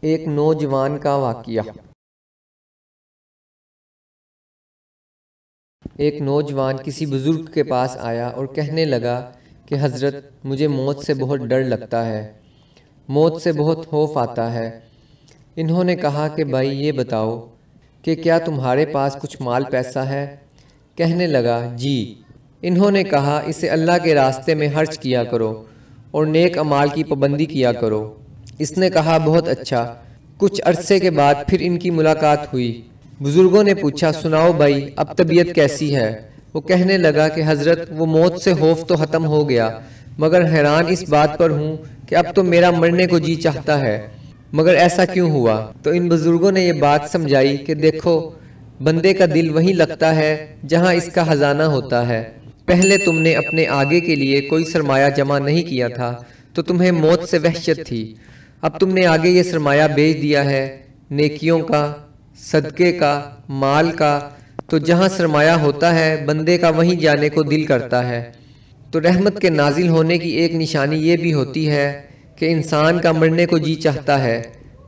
ایک نوجوان کا واقعہ۔ ایک نوجوان کسی بزرگ کے پاس آیا اور کہنے لگا کہ حضرت مجھے موت سے بہت ڈر لگتا ہے، موت سے بہت خوف آتا ہے۔ انہوں نے کہا کہ بھائی یہ بتاؤ کہ کیا تمہارے پاس کچھ مال پیسہ ہے؟ کہنے لگا جی۔ انہوں نے کہا اسے اللہ کے راستے میں خرچ کیا کرو اور نیک اعمال کی پابندی کیا کرو۔ اس نے کہا بہت اچھا۔ کچھ عرصے کے بعد پھر ان کی ملاقات ہوئی۔ بزرگوں نے پوچھا سناؤ بھائی اب طبیعت کیسی ہے؟ وہ کہنے لگا کہ حضرت وہ موت سے خوف تو ختم ہو گیا، مگر حیران اس بات پر ہوں کہ اب تو میرا مرنے کو جی چاہتا ہے، مگر ایسا کیوں ہوا؟ تو ان بزرگوں نے یہ بات سمجھائی کہ دیکھو بندے کا دل وہیں لگتا ہے جہاں اس کا خزانہ ہوتا ہے۔ پہلے تم نے اپنے آگے کے لیے کوئی سرمایہ جمع نہیں کیا تھا تو تمہیں موت سے وحشت تھی، اب تم نے آگے یہ سرمایہ بیچ دیا ہے، نیکیوں کا، صدقے کا، مال کا، تو جہاں سرمایہ ہوتا ہے بندے کا وہیں جانے کو دل کرتا ہے۔ تو رحمت کے نازل ہونے کی ایک نشانی یہ بھی ہوتی ہے کہ انسان کا مرنے کو جی چاہتا ہے،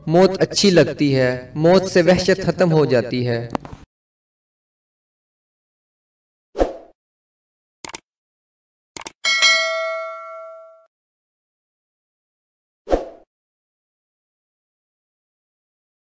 موت اچھی لگتی ہے، موت سے وحشت ختم ہو جاتی ہے۔